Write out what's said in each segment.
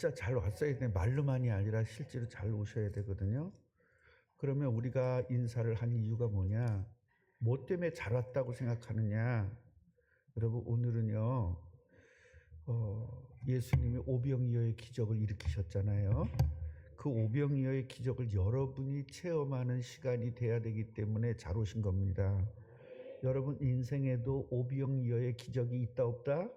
진짜 잘 왔어야 돼. 말로만이 아니라 실제로 잘 오셔야 되거든요. 그러면 우리가 인사를 한 이유가 뭐냐? 뭐 때문에 잘 왔다고 생각하느냐? 여러분, 오늘은요, 예수님이 오병이어의 기적을 일으키셨잖아요. 그 오병이어의 기적을 여러분이 체험하는 시간이 돼야 되기 때문에 잘 오신 겁니다. 여러분 인생에도 오병이어의 기적이 있다 없다?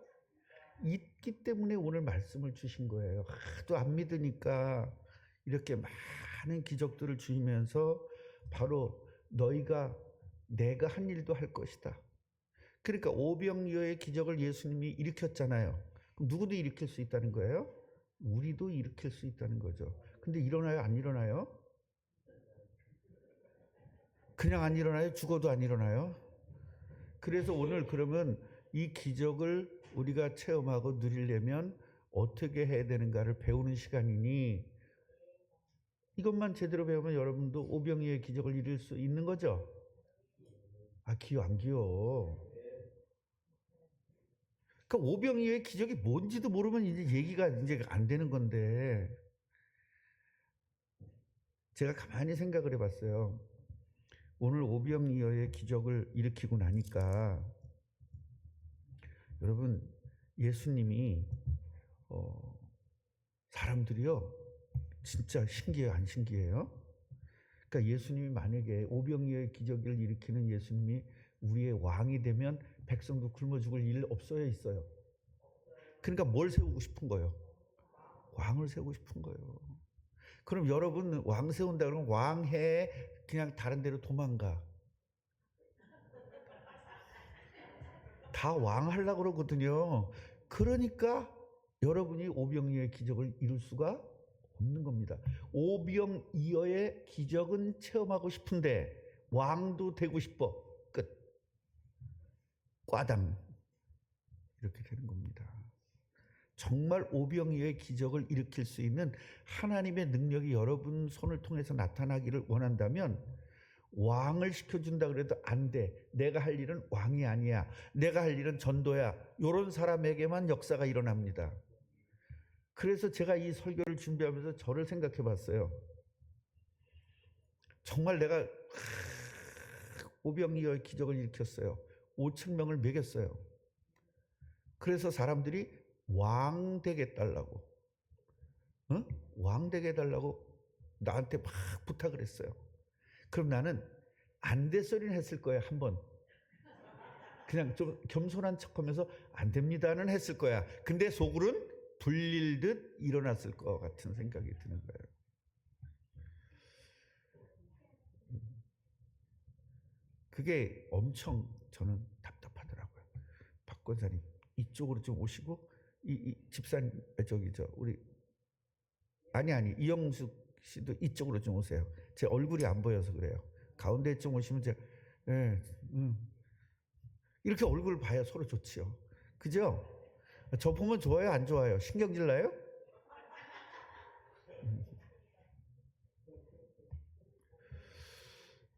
있기 때문에 오늘 말씀을 주신 거예요. 하도 안 믿으니까 이렇게 많은 기적들을 주시면서 바로 너희가 내가 한 일도 할 것이다. 그러니까 오병이어의 기적을 예수님이 일으켰잖아요. 그럼 누구도 일으킬 수 있다는 거예요? 우리도 일으킬 수 있다는 거죠. 근데 일어나요? 안 일어나요? 그냥 안 일어나요? 죽어도 안 일어나요? 그래서 오늘 그러면 이 기적을 우리가 체험하고 누리려면 어떻게 해야 되는가를 배우는 시간이니 이것만 제대로 배우면 여러분도 오병이어의 기적을 이룰 수 있는 거죠? 아, 기요 안 기요? 그러니까 오병이어의 기적이 뭔지도 모르면 이제 얘기가 이제 안 되는 건데 제가 가만히 생각을 해봤어요. 오늘 오병이어의 기적을 일으키고 나니까 여러분 예수님이 사람들이요 진짜 신기해요 안 신기해요? 그러니까 예수님이 만약에 오병이어의 기적을 일으키는 예수님이 우리의 왕이 되면 백성도 굶어 죽을 일 없어야 있어요. 그러니까 뭘 세우고 싶은 거예요? 왕을 세우고 싶은 거예요. 그럼 여러분 왕 세운다 그러면 왕해 그냥 다른 데로 도망가. 다 왕 하려고 그러거든요. 그러니까 여러분이 오병이어의 기적을 이룰 수가 없는 겁니다. 오병이어의 기적은 체험하고 싶은데 왕도 되고 싶어. 끝. 꽈당. 이렇게 되는 겁니다. 정말 오병이어의 기적을 일으킬 수 있는 하나님의 능력이 여러분 손을 통해서 나타나기를 원한다면 왕을 시켜준다 그래도 안 돼. 내가 할 일은 왕이 아니야. 내가 할 일은 전도야. 이런 사람에게만 역사가 일어납니다. 그래서 제가 이 설교를 준비하면서 저를 생각해 봤어요. 정말 내가 오병이어의 기적을 일으켰어요. 5천 명을 먹였어요. 그래서 사람들이 왕 되게 해달라고 왕 되게 해달라고 나한테 막 부탁을 했어요. 그럼 나는 안 돼 소리는 했을 거야. 한번 그냥 좀 겸손한 척하면서 안 됩니다는 했을 거야. 근데 속으로는 불릴 듯 일어났을 것 같은 생각이 드는 거예요. 그게 엄청 저는 답답하더라고요. 박 권사님 이쪽으로 좀 오시고 이 집사님 우리 아니 이영숙 씨도 이쪽으로 좀 오세요. 제 얼굴이 안 보여서 그래요. 가운데 좀 오시면 제가 이렇게 얼굴을 봐야 서로 좋지요. 그죠? 저 보면 좋아요 안 좋아요? 신경질 나요?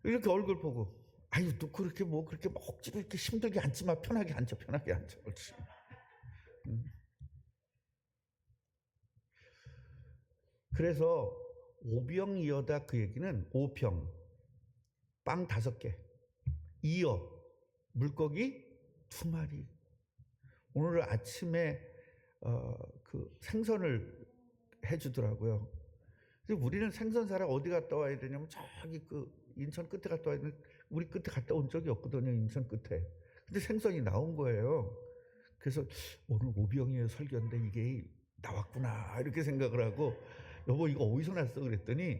이렇게 얼굴 보고 아유 또 그렇게 그렇게 막 억지로 이렇게 힘들게 앉지 마. 편하게 앉아. 그렇지. 그래서 오병이어다 그 얘기는 오병 빵 5개 이어 물고기 2마리. 오늘 아침에 그 생선을 해주더라고요. 우리는 생선 사러 어디 갔다 와야 되냐면 저기 그 인천 끝에 갔다 와야 되는데 우리 끝에 갔다 온 적이 없거든요. 인천 끝에. 근데 생선이 나온 거예요. 그래서 오늘 오병이어 설교인데 이게 나왔구나 이렇게 생각을 하고 여보 이거 어디서 났어 그랬더니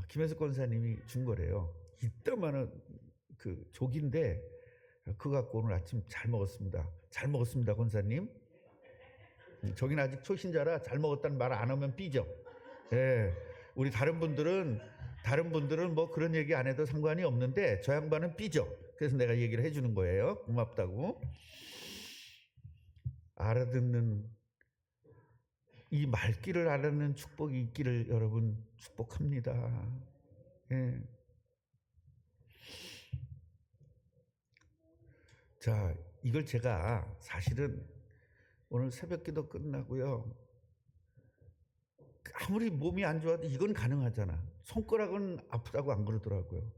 김혜숙 권사님이 준 거래요. 이따만한 그 조기인데 그거 갖고 오늘 아침 잘 먹었습니다. 잘 먹었습니다 권사님. 저긴 아직 초신자라 잘 먹었다는 말 안 하면 삐져. 예, 우리 다른 분들은 뭐 그런 얘기 안 해도 상관이 없는데 저 양반은 삐져. 그래서 내가 얘기를 해주는 거예요. 고맙다고. 알아듣는 이 말귀를 알아듣는 축복이 있기를 여러분 축복합니다. 예. 자, 이걸 제가 사실은 오늘 새벽기도 끝나고요. 아무리 몸이 안 좋아도 이건 가능하잖아. 손가락은 아프다고 안 그러더라고요.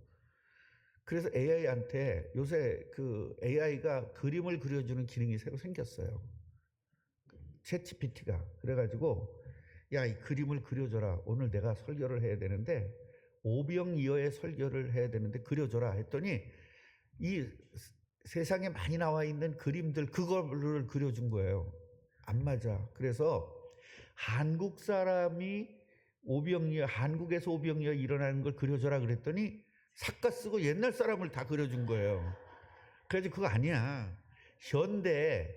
그래서 AI한테 요새 그 AI가 그림을 그려주는 기능이 새로 생겼어요. 챗GPT가. 그래가지고 야, 이 그림을 그려줘라. 오늘 내가 설교를 해야 되는데 오병이어의 설교를 해야 되는데 그려줘라 했더니 이 세상에 많이 나와 있는 그림들 그거를 그려준 거예요. 안 맞아. 그래서 한국 사람이 오병이어, 한국에서 오병이어 일어나는 걸 그려줘라 그랬더니 삭가 쓰고 옛날 사람을 다 그려준 거예요. 그래서 그거 아니야. 현대의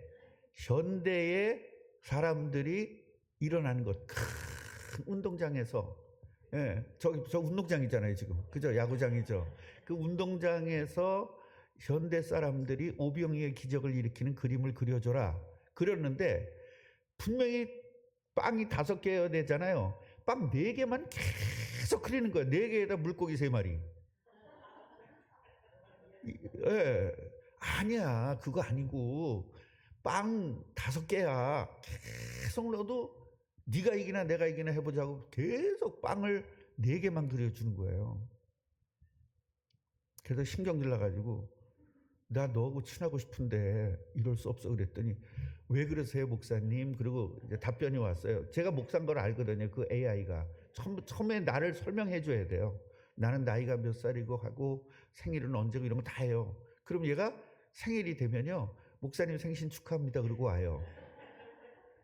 사람들이 일어나는 것. 큰 운동장에서, 예, 저 운동장 있잖아요, 지금. 그죠? 야구장이죠. 그 운동장에서 현대 사람들이 오병이의 기적을 일으키는 그림을 그려줘라. 그렸는데, 분명히 빵이 5개여야 되잖아요. 빵 4개만 계속 그리는 거야. 4개에다 물고기 3마리. 예, 아니야. 그거 아니고 빵 5개야. 계속 넣어도 네가 이기나 내가 이기나 해보자고 계속 빵을 4개만 그려주는 거예요. 그래서 신경질 나가지고 나 너하고 친하고 싶은데 이럴 수 없어 그랬더니 왜 그러세요 목사님? 그리고 이제 답변이 왔어요. 제가 목사인 걸 알거든요. 그 AI가 처음에 나를 설명해 줘야 돼요. 나는 나이가 몇 살이고 하고 생일은 언제고 이런 거 다 해요. 그럼 얘가 생일이 되면요, 목사님 생신 축하합니다 그러고 와요.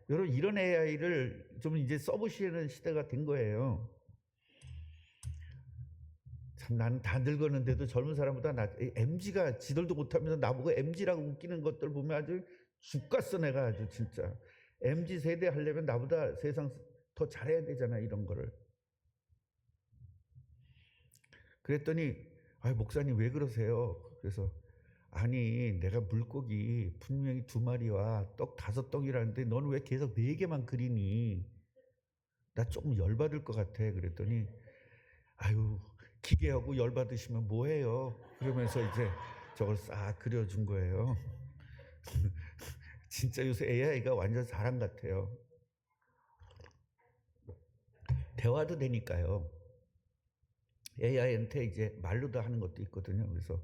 여러분, 이런 AI를 좀 이제 써보시는 시대가 된 거예요. 참, 나는 다 늙었는데도 젊은 사람보다 MZ가 지들도 못하면서 나보고 MZ라고 웃기는 것들 보면 아주 죽겠어. 내가 아주 진짜 MZ 세대 하려면 나보다 세상 더 잘해야 되잖아, 이런 거를. 그랬더니 목사님 왜 그러세요? 그래서 아니, 내가 물고기 분명히 2마리와 떡 5덩이라는데 너는 왜 계속 4개만 그리니? 나 조금 열받을 것 같아. 그랬더니 아유, 기계하고 열받으시면 뭐해요? 그러면서 이제 저걸 싹 그려준 거예요. 진짜 요새 AI가 완전 사람 같아요. 대화도 되니까요. AI한테 이제 말로도 하는 것도 있거든요. 그래서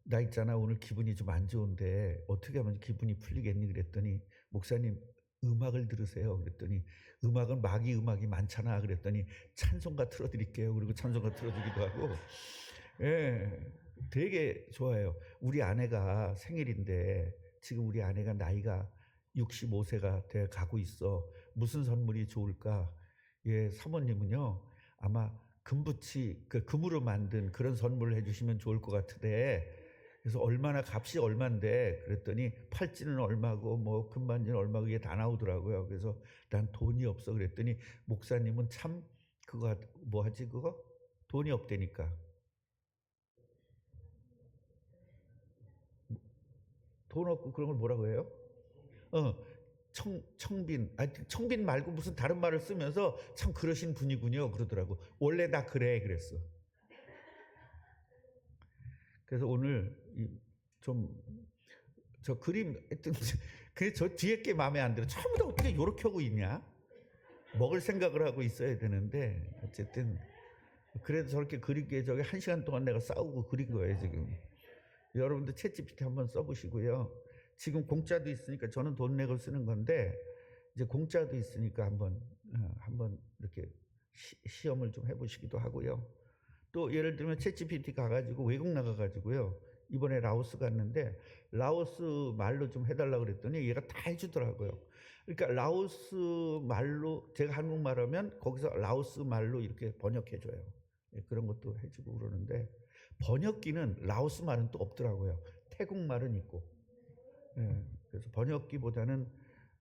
나 있잖아, 오늘 기분이 좀 안 좋은데 어떻게 하면 기분이 풀리겠니? 그랬더니 목사님 음악을 들으세요. 그랬더니 음악은 마귀 음악이 많잖아. 그랬더니 찬송가 틀어드릴게요. 그리고 찬송가 틀어주기도 하고, 예, 되게 좋아요. 우리 아내가 생일인데 지금 우리 아내가 나이가 65세가 돼 가고 있어. 무슨 선물이 좋을까? 예, 사모님은요 아마 금붙이 그 금으로 만든 그런 선물을 해주시면 좋을 것 같은데, 그래서 얼마나 값이 얼만데 그랬더니 팔찌는 얼마고 뭐 금반지는 얼마고 이게 다 나오더라고요. 그래서 난 돈이 없어 그랬더니 목사님은 참 그거 뭐 하지 그거? 돈이 없다니까. 돈 없고 그런 걸 뭐라고 해요? 어, 청빈. 청빈 말고 무슨 다른 말을 쓰면서 참 그러신 분이군요 그러더라고. 원래 나 그래 그랬어. 그래서 오늘 좀 저 그림 하여튼 저 뒤에 게 마음에 안 들어. 처음부터 어떻게 이렇게 하고 있냐? 먹을 생각을 하고 있어야 되는데 어쨌든 그래도 저렇게 그리기에 저기 1시간 동안 내가 싸우고 그린 거예요 지금. 여러분들 챗GPT 한번 써보시고요. 지금 공짜도 있으니까, 저는 돈 내고 쓰는 건데 이제 공짜도 있으니까 한번 이렇게 시험을 좀 해보시기도 하고요. 또 예를 들면 챗GPT 가가지고 외국 나가가지고요. 이번에 라오스 갔는데 라오스 말로 좀 해달라고 그랬더니 얘가 다 해주더라고요. 그러니까 라오스 말로 제가 한국말 하면 거기서 라오스 말로 이렇게 번역해줘요. 그런 것도 해주고 그러는데 번역기는 라오스 말은 또 없더라고요. 태국 말은 있고. 그래서 번역기보다는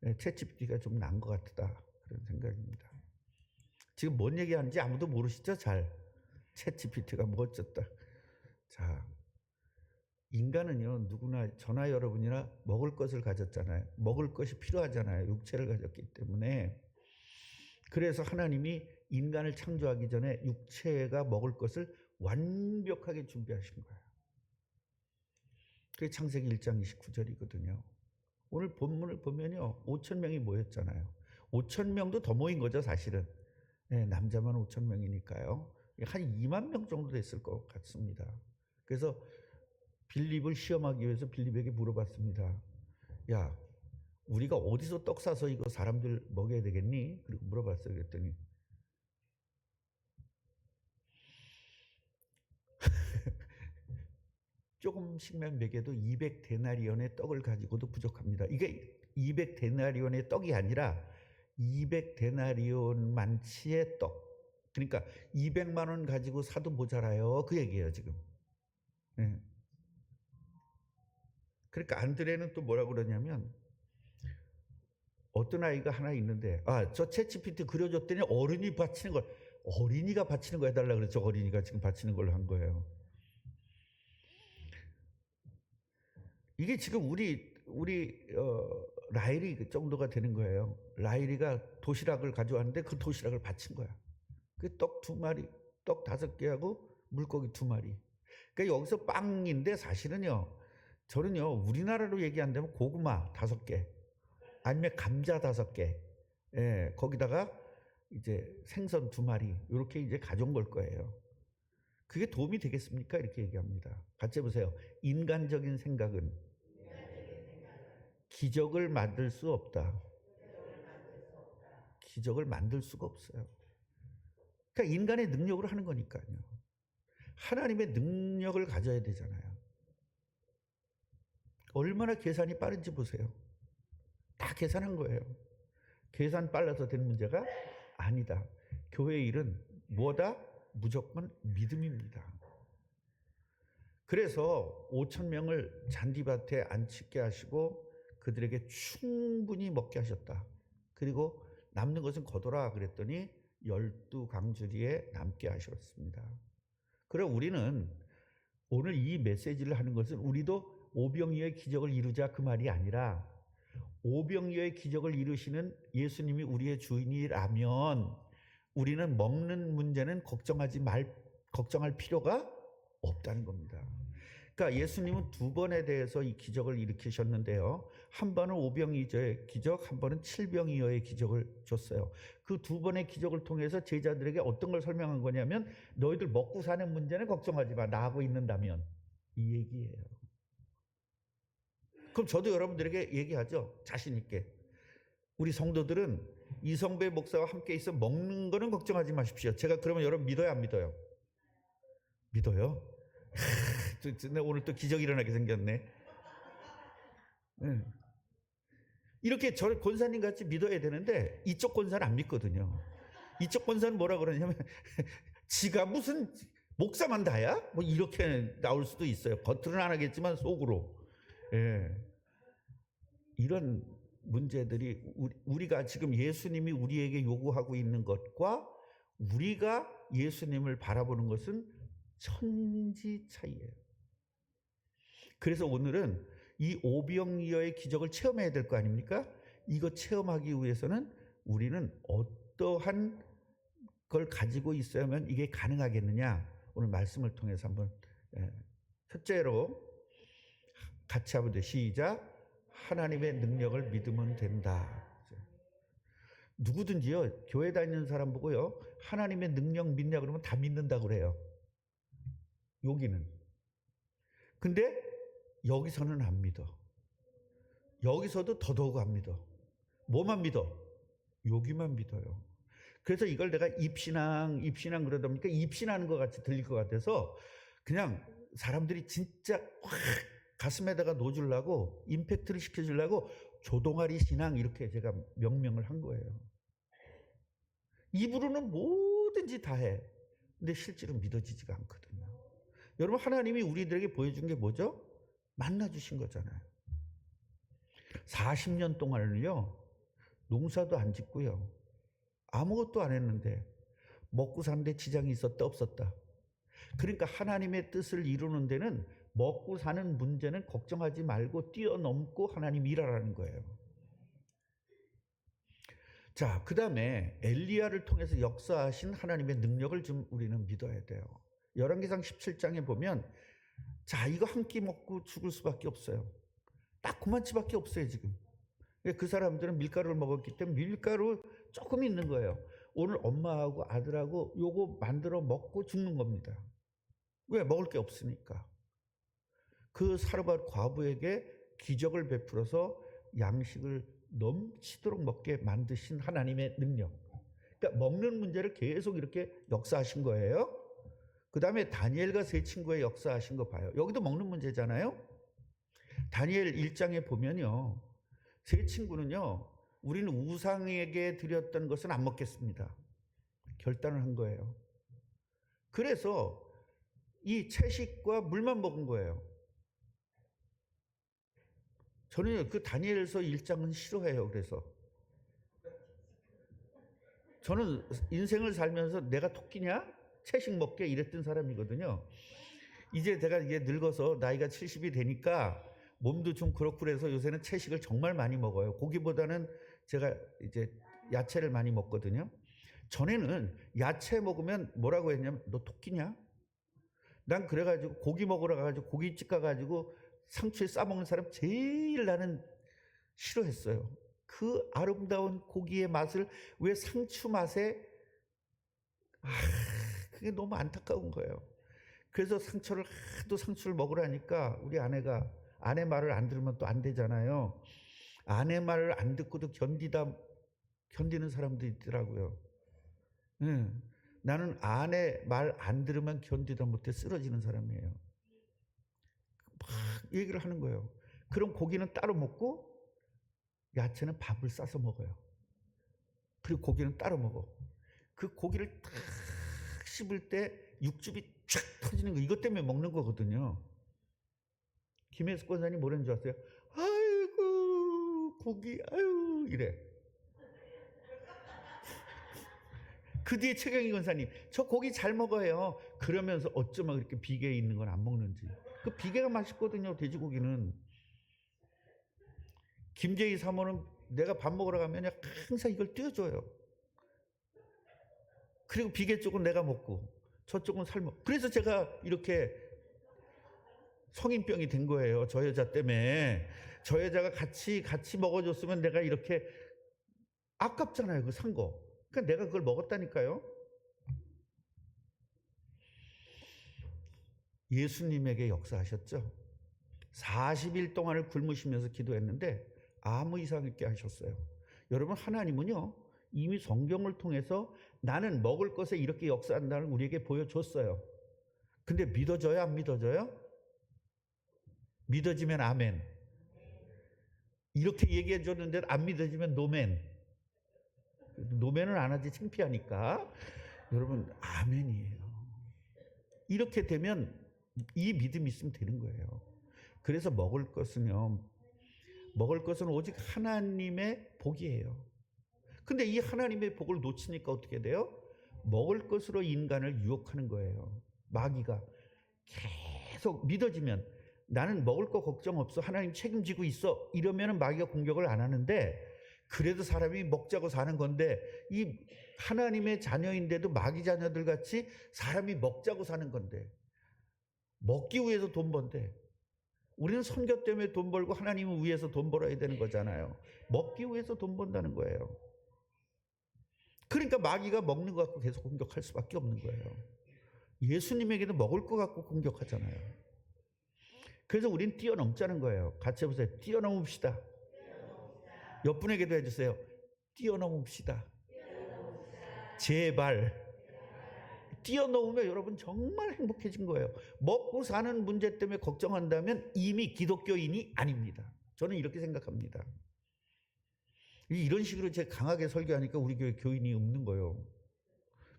챗GPT가 좀 나은 것 같다 그런 생각입니다. 지금 뭔 얘기하는지 아무도 모르시죠? 잘. 챗GPT가 뭐 어쨌다. 자, 인간은요 누구나 저나 여러분이나 먹을 것을 가졌잖아요. 먹을 것이 필요하잖아요. 육체를 가졌기 때문에. 그래서 하나님이 인간을 창조하기 전에 육체가 먹을 것을 완벽하게 준비하신 거예요. 그게 창세기 1장 29절이거든요. 오늘 본문을 보면요 5,000명이 모였잖아요. 5,000명도 더 모인 거죠 사실은. 네, 남자만 5천 명이니까요. 한 2만 명 정도 됐을 것 같습니다. 그래서 빌립을 시험하기 위해서 빌립에게 물어봤습니다. 야, 우리가 어디서 떡 사서 이거 사람들 먹여야 되겠니? 그리고 물어봤어요. 그랬더니 조금씩만 먹여도 200데나리온의 떡을 가지고도 부족합니다. 이게 200데나리온의 떡이 아니라 200데나리온만치의 떡. 그러니까 200만 원 가지고 사도 모자라요. 그 얘기예요, 지금. 네. 그러니까 안드레는 또 뭐라고 그러냐면 어떤 아이가 하나 있는데 저 챗GPT 그려줬더니 어른이 바치는 걸 어린이가 바치는 거 해달라 그랬죠. 어린이가 지금 바치는 걸로 한 거예요. 이게 지금 우리 라일이 정도가 되는 거예요. 라일이가 도시락을 가져왔는데 그 도시락을 바친 거야. 그 떡 2마리, 떡 5개하고 물고기 2마리. 그러니까 여기서 빵인데 사실은요. 저는요. 우리나라로 얘기한다면 고구마 5개, 아니면 감자 5개, 예, 거기다가 이제 생선 2마리 이렇게 이제 가져온 걸 거예요. 그게 도움이 되겠습니까? 이렇게 얘기합니다. 같이 해보세요. 인간적인 생각은 기적을 만들 수 없다. 기적을 만들 수가 없어요. 그러니까 인간의 능력으로 하는 거니까요. 하나님의 능력을 가져야 되잖아요. 얼마나 계산이 빠른지 보세요. 다 계산한 거예요. 계산 빨라서 되는 문제가 아니다. 교회의 일은 뭐다? 무조건 믿음입니다. 그래서 5천 명을 잔디밭에 앉히게 하시고 그들에게 충분히 먹게 하셨다. 그리고 남는 것은 거둬라 그랬더니 12강주리에 남게 하셨습니다. 그럼 우리는 오늘 이 메시지를 하는 것은 우리도 오병이어의 기적을 이루자 그 말이 아니라 오병이어의 기적을 이루시는 예수님이 우리의 주인이라면 우리는 먹는 문제는 걱정할 필요가 없다는 겁니다. 그러니까 예수님은 2번에 대해서 이 기적을 일으키셨는데요. 한 번은 오병이어의 기적, 한 번은 칠병이어의 기적을 줬어요. 그 2번의 기적을 통해서 제자들에게 어떤 걸 설명한 거냐면 너희들 먹고 사는 문제는 걱정하지 마. 나하고 있는다면. 이 얘기예요. 그럼 저도 여러분들에게 얘기하죠. 자신 있게. 우리 성도들은 이성배 목사와 함께 있어 먹는 거는 걱정하지 마십시오. 제가 그러면 여러분 믿어요, 안 믿어요? 믿어요? 오늘 또 기적이 일어나게 생겼네. 이렇게 저 권사님 같이 믿어야 되는데 이쪽 권사는 안 믿거든요. 이쪽 권사는 뭐라 그러냐면 지가 무슨 목사만 다야? 뭐 이렇게 나올 수도 있어요. 겉으로는 안 하겠지만 속으로. 예. 이런 문제들이 우리가 지금 예수님이 우리에게 요구하고 있는 것과 우리가 예수님을 바라보는 것은 천지 차이예요. 그래서 오늘은 이 오병이어의 기적을 체험해야 될 거 아닙니까? 이거 체험하기 위해서는 우리는 어떠한 걸 가지고 있어야만 이게 가능하겠느냐? 오늘 말씀을 통해서 한번 첫째로 같이 한번 시작. 하나님의 능력을 믿으면 된다. 누구든지요, 교회 다니는 사람 보고요, 하나님의 능력 믿냐 그러면 다 믿는다고 그래요. 여기는. 근데 여기서는 안 믿어. 여기서도 더더욱 안 믿어. 뭐만 믿어? 여기만 믿어요. 그래서 이걸 내가 입신앙 그러다 보니까 입신하는 것 같이 들릴 것 같아서 그냥 사람들이 진짜 확 가슴에다가 놓아주려고 임팩트를 시켜주려고 조동아리 신앙 이렇게 제가 명명을 한 거예요. 입으로는 뭐든지 다 해. 근데 실제로 믿어지지가 않거든요. 여러분, 하나님이 우리들에게 보여준 게 뭐죠? 만나주신 거잖아요. 40년 동안을요, 농사도 안 짓고요, 아무것도 안 했는데 먹고 사는데 지장이 있었다 없었다. 그러니까 하나님의 뜻을 이루는 데는 먹고 사는 문제는 걱정하지 말고 뛰어넘고 하나님 일하라는 거예요. 자, 그 다음에 엘리야를 통해서 역사하신 하나님의 능력을 좀 우리는 믿어야 돼요. 열왕기상 17장에 보면 자, 이거 한 끼 먹고 죽을 수밖에 없어요. 딱 그만치밖에 없어요 지금. 그 사람들은 밀가루를 먹었기 때문에 밀가루 조금 있는 거예요. 오늘 엄마하고 아들하고 요거 만들어 먹고 죽는 겁니다. 왜? 먹을 게 없으니까. 그 사르밧 과부에게 기적을 베풀어서 양식을 넘치도록 먹게 만드신 하나님의 능력. 그러니까 먹는 문제를 계속 이렇게 역사하신 거예요. 그 다음에 다니엘과 세 친구의 역사하신 거 봐요. 여기도 먹는 문제잖아요. 다니엘 1장에 보면요, 세 친구는요, 우리는 우상에게 드렸던 것은 안 먹겠습니다. 결단을 한 거예요. 그래서 이 채식과 물만 먹은 거예요. 저는 그 다니엘서 1장은 싫어해요. 그래서 저는 인생을 살면서 내가 토끼냐? 채식 먹게 이랬던 사람이거든요. 이제 제가 이제 늙어서 나이가 70이 되니까 몸도 좀 그렇고 그래서 요새는 채식을 정말 많이 먹어요. 고기보다는 제가 이제 야채를 많이 먹거든요. 전에는 야채 먹으면 뭐라고 했냐면 너 토끼냐? 난 그래가지고 고기 먹으러 가가지고 고깃집 가가지고 상추에 싸먹는 사람 제일 나는 싫어했어요. 그 아름다운 고기의 맛을 왜 상추 맛에 그게 너무 안타까운 거예요. 그래서 하도 상추를 먹으라니까 우리 아내가 아내 말을 안 들으면 또 안 되잖아요. 아내 말을 안 듣고도 견디는 사람도 있더라고요. 나는 아내 말 안 들으면 견디다 못해 쓰러지는 사람이에요. 막 얘기를 하는 거예요. 그럼 고기는 따로 먹고 야채는 밥을 싸서 먹어요. 그리고 고기는 따로 먹어. 그 고기를 탁 씹을 때 육즙이 쫙 터지는 거, 이것 때문에 먹는 거거든요. 김혜숙 권사님 뭐라는 줄 아세요? 아이고 고기 아유 이래. 그 뒤에 최경희 권사님 저 고기 잘 먹어요. 그러면서 어쩌면 이렇게 비계에 있는 건 안 먹는지. 그 비계가 맛있거든요. 돼지고기는. 김재희 사모는 내가 밥 먹으러 가면 항상 이걸 띄워줘요. 그리고 비계 쪽은 내가 먹고 저쪽은 삶아. 그래서 제가 이렇게 성인병이 된 거예요. 저 여자 때문에. 저 여자가 같이 먹어줬으면 내가 이렇게 아깝잖아요. 그 산 거. 그러니까 내가 그걸 먹었다니까요. 예수님에게 역사하셨죠. 40일 동안을 굶으시면서 기도했는데 아무 이상 있게 하셨어요. 여러분, 하나님은요 이미 성경을 통해서 나는 먹을 것에 이렇게 역사한다는 우리에게 보여줬어요. 근데 믿어져요? 안 믿어져요? 믿어지면 아멘. 이렇게 얘기해 줬는데 안 믿어지면 노멘. 노멘은 안 하지 창피하니까. 여러분, 아멘이에요. 이렇게 되면 이 믿음이 있으면 되는 거예요. 그래서 먹을 것은 오직 하나님의 복이에요. 근데 이 하나님의 복을 놓치니까 어떻게 돼요? 먹을 것으로 인간을 유혹하는 거예요. 마귀가 계속 믿어지면 나는 먹을 거 걱정 없어. 하나님 책임지고 있어. 이러면 마귀가 공격을 안 하는데, 그래도 사람이 먹자고 사는 건데, 이 하나님의 자녀인데도 마귀 자녀들 같이 사람이 먹자고 사는 건데, 먹기 위해서 돈 번대. 우리는 선교 때문에 돈 벌고 하나님을 위해서 돈 벌어야 되는 거잖아요. 먹기 위해서 돈 번다는 거예요. 그러니까 마귀가 먹는 것 갖고 계속 공격할 수밖에 없는 거예요. 예수님에게도 먹을 것 갖고 공격하잖아요. 그래서 우린 뛰어넘자는 거예요. 같이 해보세요. 뛰어넘읍시다. 옆분에게도 해주세요. 뛰어넘읍시다. 제발. 뛰어넘으면 여러분 정말 행복해진 거예요. 먹고 사는 문제 때문에 걱정한다면 이미 기독교인이 아닙니다. 저는 이렇게 생각합니다. 이런 식으로 제가 강하게 설교하니까 우리 교회 교인이 없는 거예요.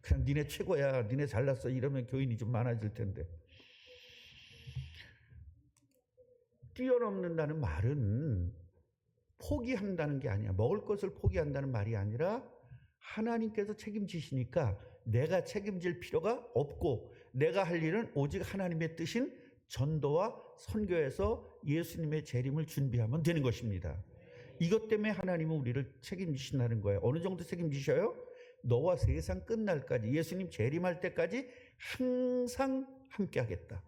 그냥 니네 최고야, 니네 잘났어 이러면 교인이 좀 많아질 텐데. 뛰어넘는다는 말은 포기한다는 게 아니야. 먹을 것을 포기한다는 말이 아니라 하나님께서 책임지시니까 내가 책임질 필요가 없고, 내가 할 일은 오직 하나님의 뜻인 전도와 선교에서 예수님의 재림을 준비하면 되는 것입니다. 이것 때문에 하나님은 우리를 책임지신다는 거예요. 어느 정도 책임지셔요? 너와 세상 끝날까지, 예수님 재림할 때까지 항상 함께 하겠다.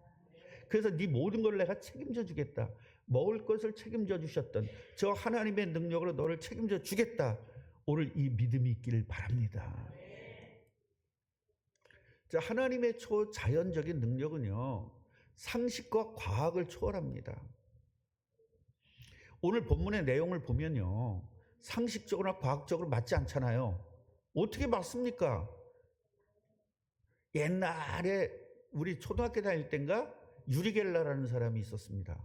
그래서 네 모든 걸 내가 책임져 주겠다. 먹을 것을 책임져 주셨던 저 하나님의 능력으로 너를 책임져 주겠다. 오늘 이 믿음이 있기를 바랍니다. 자, 하나님의 초자연적인 능력은요, 상식과 과학을 초월합니다. 오늘 본문의 내용을 보면요, 상식적으로나 과학적으로 맞지 않잖아요. 어떻게 맞습니까? 옛날에 우리 초등학교 다닐 땐가 유리겔라라는 사람이 있었습니다.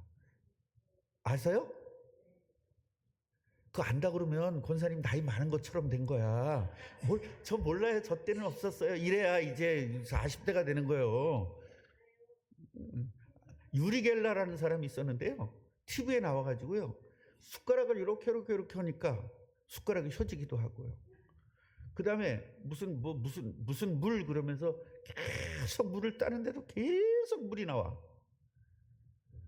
아세요? 그거 안다 그러면 권사님 나이 많은 것처럼 된 거야. 저 몰라요. 저 때는 없었어요. 이래야 이제 40대가 되는 거예요. 유리겔라라는 사람이 있었는데요. TV에 나와가지고요. 숟가락을 이렇게 하니까 숟가락이 혀지기도 하고요. 그 다음에 무슨 물 그러면서 계속 물을 따는데도 계속 물이 나와.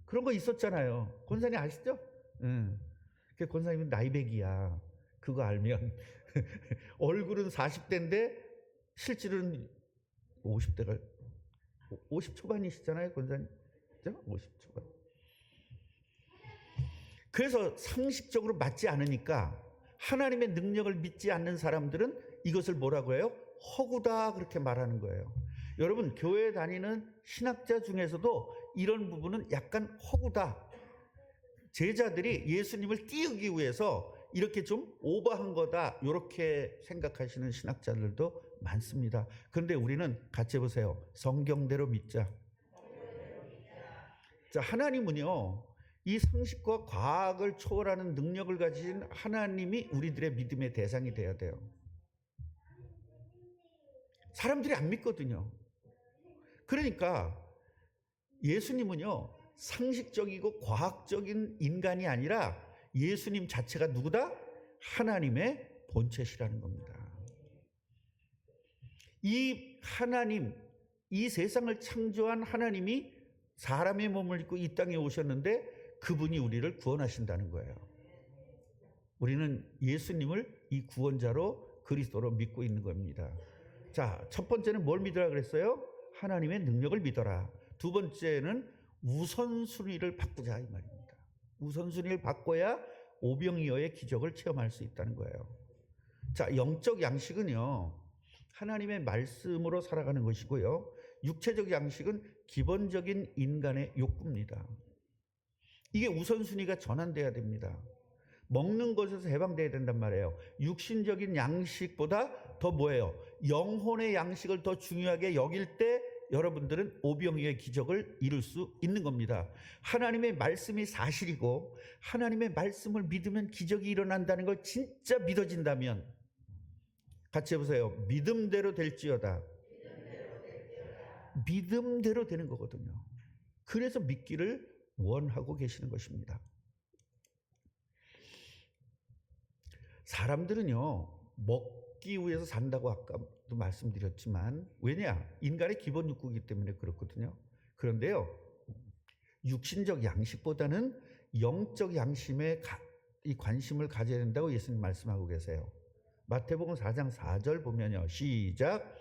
그런 거 있었잖아요. 권사님 아시죠? 그 권사님은 나이백이야. 그거 알면. 얼굴은 40대인데 실질은 50대가 50 초반이시잖아요, 권사님. 50 초반. 그래서 상식적으로 맞지 않으니까 하나님의 능력을 믿지 않는 사람들은 이것을 뭐라고 해요? 허구다 그렇게 말하는 거예요. 여러분, 교회 다니는 신학자 중에서도 이런 부분은 약간 허구다. 제자들이 예수님을 띄우기 위해서 이렇게 좀 오버한 거다 이렇게 생각하시는 신학자들도 많습니다. 그런데 우리는 같이 해보세요. 성경대로 믿자. 자, 하나님은요, 이 상식과 과학을 초월하는 능력을 가진 하나님이 우리들의 믿음의 대상이 돼야 돼요. 사람들이 안 믿거든요. 그러니까 예수님은요, 상식적이고 과학적인 인간이 아니라 예수님 자체가 누구다? 하나님의 본체시라는 겁니다. 이 하나님, 이 세상을 창조한 하나님이 사람의 몸을 입고 이 땅에 오셨는데 그분이 우리를 구원하신다는 거예요. 우리는 예수님을 이 구원자로 그리스도로 믿고 있는 겁니다. 자, 첫 번째는 뭘 믿으라 그랬어요? 하나님의 능력을 믿어라. 두 번째는 우선순위를 바꾸자 이 말입니다. 우선순위를 바꿔야 오병이어의 기적을 체험할 수 있다는 거예요. 자, 영적 양식은요, 하나님의 말씀으로 살아가는 것이고요, 육체적 양식은 기본적인 인간의 욕구입니다. 이게 우선순위가 전환돼야 됩니다. 먹는 것에서 해방돼야 된단 말이에요. 육신적인 양식보다 더 뭐예요? 영혼의 양식을 더 중요하게 여길 때 여러분들은 오병이어의 기적을 이룰 수 있는 겁니다. 하나님의 말씀이 사실이고 하나님의 말씀을 믿으면 기적이 일어난다는 걸 진짜 믿어진다면 같이 해보세요. 믿음대로 될지어다. 믿음대로 되는 거거든요. 그래서 믿기를 원하고 계시는 것입니다. 사람들은요, 먹기 위해서 산다고 아까도 말씀드렸지만, 왜냐? 인간의 기본 욕구이기 때문에 그렇거든요. 그런데요, 육신적 양식보다는 영적 양심에 이 관심을 가져야 된다고 예수님 말씀하고 계세요. 마태복음 4장 4절 보면요, 시작.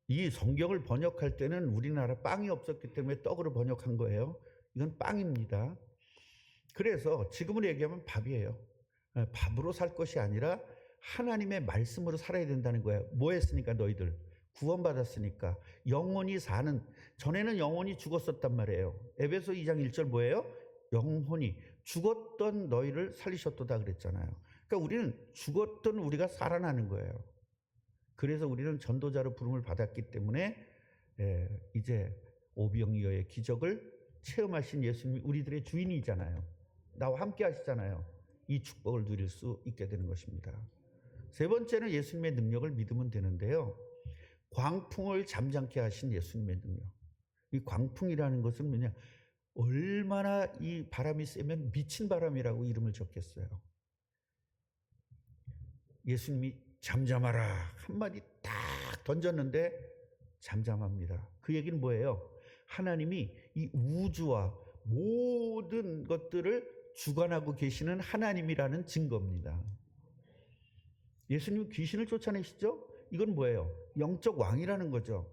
이 성경을 번역할 때는 우리나라 빵이 없었기 때문에 떡으로 번역한 거예요. 이건 빵입니다. 그래서 지금으로 얘기하면 밥이에요. 밥으로 살 것이 아니라 하나님의 말씀으로 살아야 된다는 거예요. 뭐 했으니까 너희들? 구원받았으니까. 영혼이 사는, 전에는 영혼이 죽었었단 말이에요. 에베소 2장 1절 뭐예요? 영혼이 죽었던 너희를 살리셨도다 그랬잖아요. 그러니까 우리는 죽었던 우리가 살아나는 거예요. 그래서 우리는 전도자로 부름을 받았기 때문에 이제 오병이어의 기적을 체험하신 예수님이 우리들의 주인이잖아요. 나와 함께 하시잖아요. 이 축복을 누릴 수 있게 되는 것입니다. 세 번째는 예수님의 능력을 믿으면 되는데요. 광풍을 잠잠케 하신 예수님의 능력. 이 광풍이라는 것은 뭐냐? 얼마나 이 바람이 세면 미친 바람이라고 이름을 적겠어요. 예수님이 잠잠하라 한마디 딱 던졌는데 잠잠합니다. 그 얘기는 뭐예요? 하나님이 이 우주와 모든 것들을 주관하고 계시는 하나님이라는 증거입니다. 예수님 귀신을 쫓아내시죠? 이건 뭐예요? 영적 왕이라는 거죠.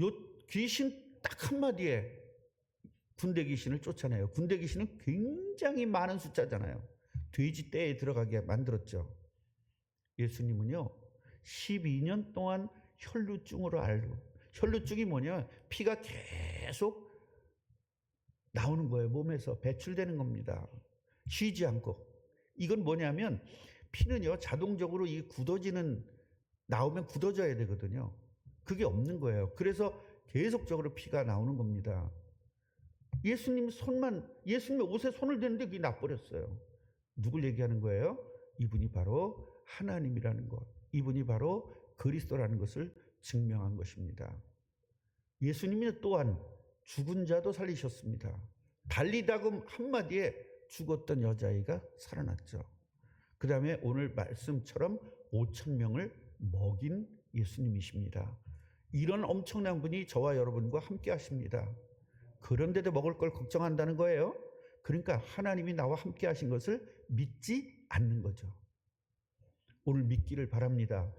요 귀신 딱 한마디에 군대 귀신을 쫓아내요. 군대 귀신은 굉장히 많은 숫자잖아요. 돼지 떼에 들어가게 만들었죠. 예수님은요 12년 동안 혈루증으로 앓고, 혈루증이 뭐냐, 피가 계속 나오는 거예요. 몸에서 배출되는 겁니다. 쉬지 않고. 이건 뭐냐면 피는요 자동적으로 이 굳어지는, 나오면 굳어져야 되거든요. 그게 없는 거예요. 그래서 계속적으로 피가 나오는 겁니다. 예수님 옷에 손을 대는데 그게 나버렸어요. 누굴 얘기하는 거예요? 이분이 바로 하나님이라는 것, 이분이 바로 그리스도라는 것을 증명한 것입니다. 예수님이 또한 죽은 자도 살리셨습니다. 달리다금 한마디에 죽었던 여자아이가 살아났죠. 그 다음에 오늘 말씀처럼 5,000명을 먹인 예수님이십니다. 이런 엄청난 분이 저와 여러분과 함께 하십니다. 그런데도 먹을 걸 걱정한다는 거예요. 그러니까 하나님이 나와 함께 하신 것을 믿지 않는 거죠. 오늘 믿기를 바랍니다.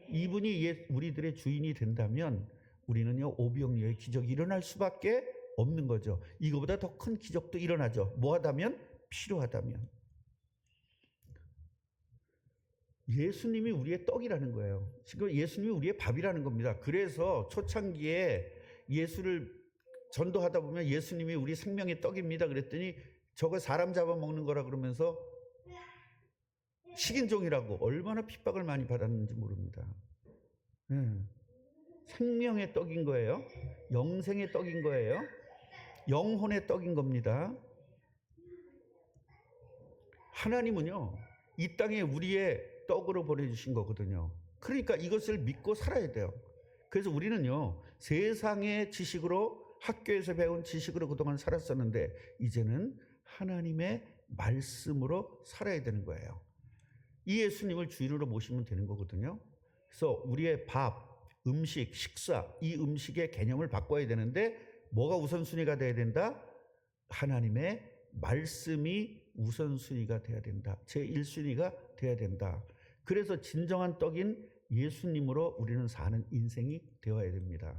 이분이 우리들의 주인이 된다면 우리는요 오병이어의 기적이 일어날 수밖에 없는 거죠. 이거보다 더 큰 기적도 일어나죠. 뭐하다면? 필요하다면. 예수님이 우리의 떡이라는 거예요. 지금 예수님이 우리의 밥이라는 겁니다. 그래서 초창기에 예수를 전도하다 보면 예수님이 우리 생명의 떡입니다 그랬더니 저거 사람 잡아먹는 거라 그러면서 식인종이라고 얼마나 핍박을 많이 받았는지 모릅니다. 생명의 떡인 거예요. 영생의 떡인 거예요. 영혼의 떡인 겁니다. 하나님은요 이 땅에 우리의 떡으로 보내주신 거거든요. 그러니까 이것을 믿고 살아야 돼요. 그래서 우리는요 세상의 지식으로, 학교에서 배운 지식으로 그동안 살았었는데 이제는 하나님의 말씀으로 살아야 되는 거예요. 이 예수님을 주인으로 모시면 되는 거거든요. 그래서 우리의 밥, 음식, 식사, 이 음식의 개념을 바꿔야 되는데 뭐가 우선순위가 돼야 된다? 하나님의 말씀이 우선순위가 돼야 된다. 제1순위가 돼야 된다. 그래서 진정한 떡인 예수님으로 우리는 사는 인생이 되어야 됩니다.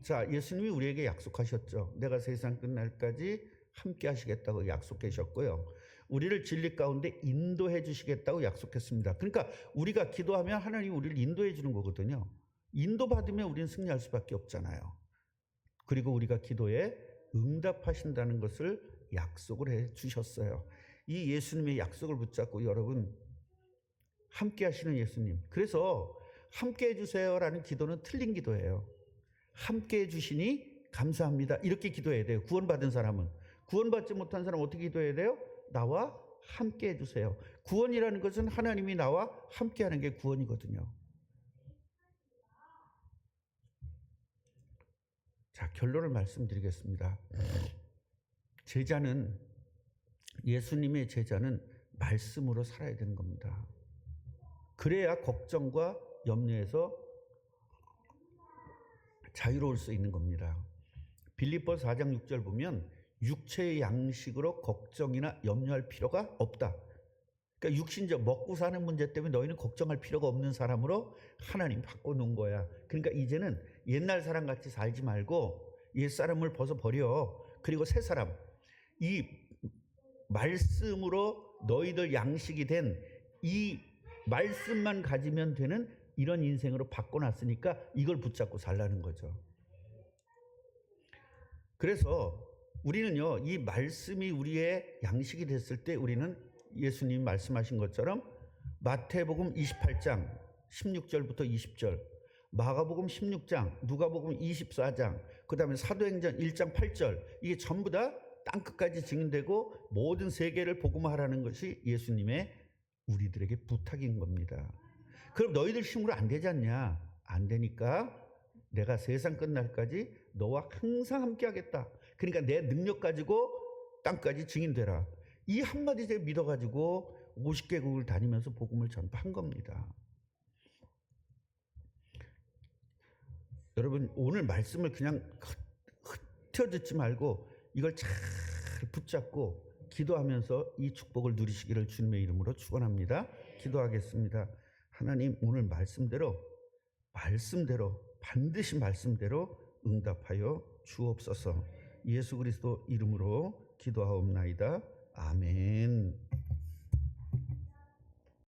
자, 예수님이 우리에게 약속하셨죠. 내가 세상 끝날까지 함께 하시겠다고 약속하셨고요. 우리를 진리 가운데 인도해 주시겠다고 약속했습니다. 그러니까 우리가 기도하면 하나님이 우리를 인도해 주는 거거든요. 인도받으면 우리는 승리할 수밖에 없잖아요. 그리고 우리가 기도에 응답하신다는 것을 약속을 해 주셨어요. 이 예수님의 약속을 붙잡고 여러분 함께 하시는 예수님. 그래서 함께 해주세요라는 기도는 틀린 기도예요. 함께 해주시니 감사합니다. 이렇게 기도해야 돼요. 구원받은 사람은. 구원받지 못한 사람은 어떻게 기도해야 돼요? 나와 함께 해주세요. 구원이라는 것은 하나님이 나와 함께 하는 게 구원이거든요. 자, 결론을 말씀드리겠습니다. 제자는, 예수님의 제자는 말씀으로 살아야 되는 겁니다. 그래야 걱정과 염려에서 자유로울 수 있는 겁니다. 빌립보서 4장 6절 보면 육체의 양식으로 걱정이나 염려할 필요가 없다. 그러니까 육신적 먹고 사는 문제 때문에 너희는 걱정할 필요가 없는 사람으로 하나님 바꿔놓은 거야. 그러니까 이제는 옛날 사람 같이 살지 말고 옛사람을 벗어버려. 그리고 새 사람, 이 말씀으로 너희들 양식이 된 이 말씀만 가지면 되는 이런 인생으로 바꿔놨으니까 이걸 붙잡고 살라는 거죠. 그래서 우리는요, 이 말씀이 우리의 양식이 됐을 때 우리는 예수님 말씀하신 것처럼 마태복음 28장 16절부터 20절, 마가복음 16장, 누가복음 24장, 그 다음에 사도행전 1장 8절, 이게 전부 다 땅끝까지 증인되고 모든 세계를 복음화하라는 것이 예수님의 우리들에게 부탁인 겁니다. 그럼 너희들 힘으로 안 되지 않냐? 안 되니까 내가 세상 끝날까지 너와 항상 함께 하겠다. 그러니까 내 능력 가지고 땅까지 증인되라. 이 한마디 제가 믿어가지고 50개국을 다니면서 복음을 전파한 겁니다. 여러분, 오늘 말씀을 그냥 흩어 듣지 말고 이걸 잘 붙잡고 기도하면서 이 축복을 누리시기를 주님의 이름으로 축원합니다. 기도하겠습니다. 하나님, 오늘 말씀대로 반드시 말씀대로 응답하여 주옵소서. 예수 그리스도 이름으로 기도하옵나이다. 아멘.